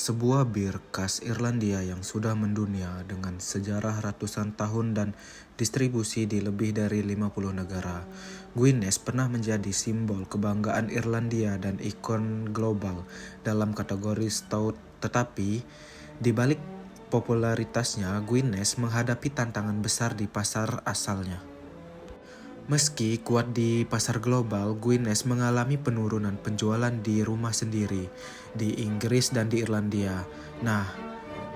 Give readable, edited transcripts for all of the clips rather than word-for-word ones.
sebuah bir khas Irlandia yang sudah mendunia dengan sejarah ratusan tahun dan distribusi di lebih dari 50 negara. Guinness pernah menjadi simbol kebanggaan Irlandia dan ikon global dalam kategori stout, tetapi di balik popularitasnya, Guinness menghadapi tantangan besar di pasar asalnya. Meski kuat di pasar global, Guinness mengalami penurunan penjualan di rumah sendiri, di Inggris dan di Irlandia. Nah,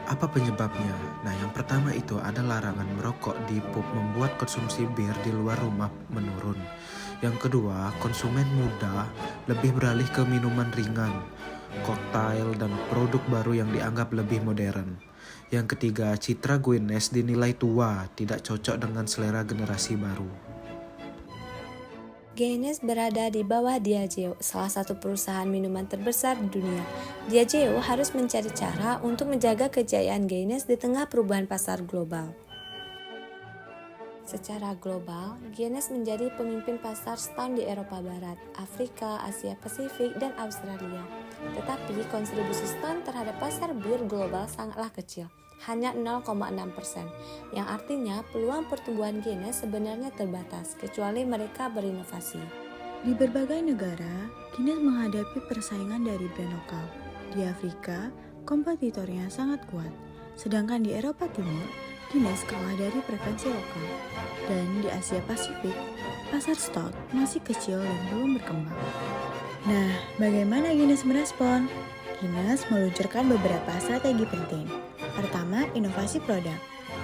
apa penyebabnya? Nah, yang pertama itu ada larangan merokok di pub membuat konsumsi bir di luar rumah menurun. Yang kedua, konsumen muda lebih beralih ke minuman ringan, koktail, dan produk baru yang dianggap lebih modern. Yang ketiga, citra Guinness dinilai tua, tidak cocok dengan selera generasi baru. Guinness berada di bawah Diageo, salah satu perusahaan minuman terbesar di dunia. Diageo harus mencari cara untuk menjaga kejayaan Guinness di tengah perubahan pasar global. Secara global, Guinness menjadi pemimpin pasar stout di Eropa Barat, Afrika, Asia Pasifik, dan Australia. Tetapi kontribusi stout terhadap pasar bir global sangatlah kecil, hanya 0,6%, yang artinya peluang pertumbuhan Guinness sebenarnya terbatas, kecuali mereka berinovasi. Di berbagai negara, Guinness menghadapi persaingan dari brand lokal. Di Afrika, kompetitornya sangat kuat, sedangkan di Eropa Timur, Guinness kalah dari preferensi lokal. Dan di Asia Pasifik, pasar stout masih kecil dan belum berkembang. Nah, bagaimana Guinness merespon? Guinness meluncurkan beberapa strategi penting. Pertama, inovasi produk,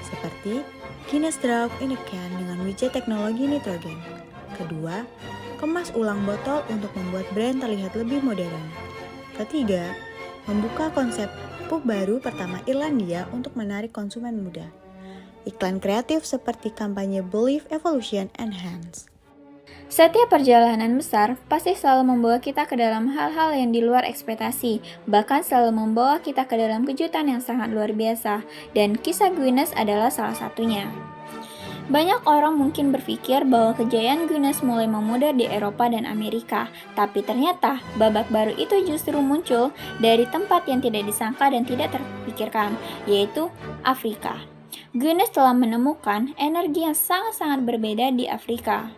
seperti Guinness Draught in a Can dengan widget teknologi nitrogen. Kedua, kemas ulang botol untuk membuat brand terlihat lebih modern. Ketiga, membuka konsep pub baru pertama Irlandia untuk menarik konsumen muda. Iklan kreatif seperti kampanye Believe Evolution Enhance. Setiap perjalanan besar pasti selalu membawa kita ke dalam hal-hal yang di luar ekspektasi, bahkan selalu membawa kita ke dalam kejutan yang sangat luar biasa, dan kisah Guinness adalah salah satunya. Banyak orang mungkin berpikir bahwa kejayaan Guinness mulai memudar di Eropa dan Amerika, tapi ternyata babak baru itu justru muncul dari tempat yang tidak disangka dan tidak terpikirkan, yaitu Afrika. Guinness telah menemukan energi yang sangat-sangat berbeda di Afrika.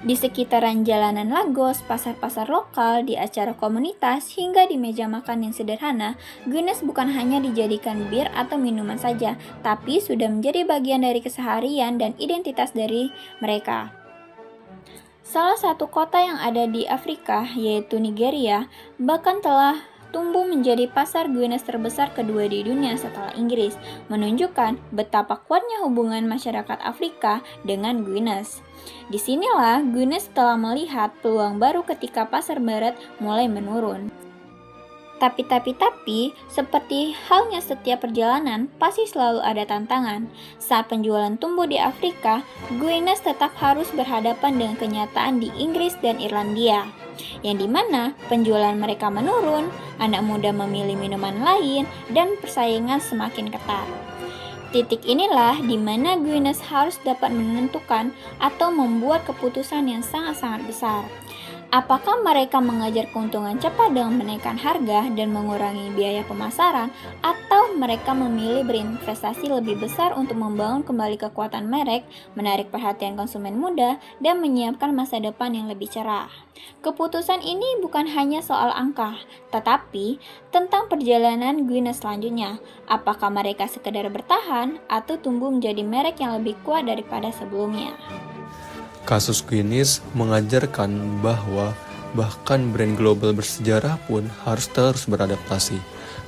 Di sekitaran jalanan Lagos, pasar-pasar lokal, di acara komunitas, hingga di meja makan yang sederhana, Guinness bukan hanya dijadikan bir atau minuman saja, tapi sudah menjadi bagian dari keseharian dan identitas dari mereka. Salah satu kota yang ada di Afrika, yaitu Nigeria, bahkan telah tumbuh menjadi pasar Guinness terbesar kedua di dunia setelah Inggris, menunjukkan betapa kuatnya hubungan masyarakat Afrika dengan Guinness. Disinilah Guinness telah melihat peluang baru ketika pasar barat mulai menurun. Tapi, seperti halnya setiap perjalanan, pasti selalu ada tantangan. Saat penjualan tumbuh di Afrika, Guinness tetap harus berhadapan dengan kenyataan di Inggris dan Irlandia, yang dimana penjualan mereka menurun, anak muda memilih minuman lain, dan persaingan semakin ketat. Titik inilah di mana Guinness harus dapat menentukan atau membuat keputusan yang sangat-sangat besar. Apakah mereka mengejar keuntungan cepat dengan menaikkan harga dan mengurangi biaya pemasaran, atau mereka memilih berinvestasi lebih besar untuk membangun kembali kekuatan merek, menarik perhatian konsumen muda, dan menyiapkan masa depan yang lebih cerah? Keputusan ini bukan hanya soal angka, tetapi tentang perjalanan Guinness selanjutnya. Apakah mereka sekedar bertahan atau tumbuh menjadi merek yang lebih kuat daripada sebelumnya? Kasus Guinness mengajarkan bahwa bahkan brand global bersejarah pun harus terus beradaptasi.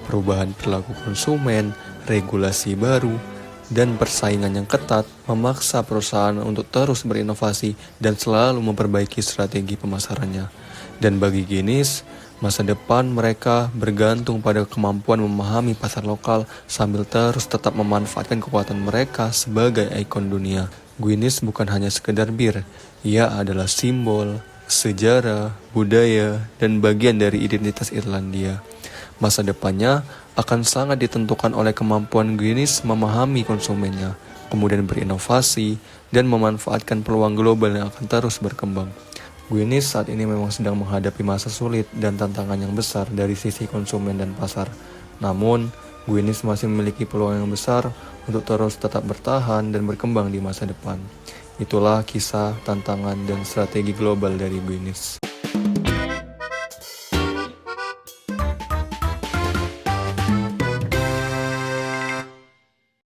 Perubahan perilaku konsumen, regulasi baru, dan persaingan yang ketat memaksa perusahaan untuk terus berinovasi dan selalu memperbaiki strategi pemasarannya. Dan bagi Guinness, masa depan mereka bergantung pada kemampuan memahami pasar lokal sambil terus tetap memanfaatkan kekuatan mereka sebagai ikon dunia. Guinness bukan hanya sekedar bir, ia adalah simbol, sejarah, budaya, dan bagian dari identitas Irlandia. Masa depannya akan sangat ditentukan oleh kemampuan Guinness memahami konsumennya, kemudian berinovasi, dan memanfaatkan peluang global yang akan terus berkembang. Guinness saat ini memang sedang menghadapi masa sulit dan tantangan yang besar dari sisi konsumen dan pasar. Namun, Guinness masih memiliki peluang yang besar untuk terus tetap bertahan dan berkembang di masa depan. Itulah kisah, tantangan, dan strategi global dari Guinness.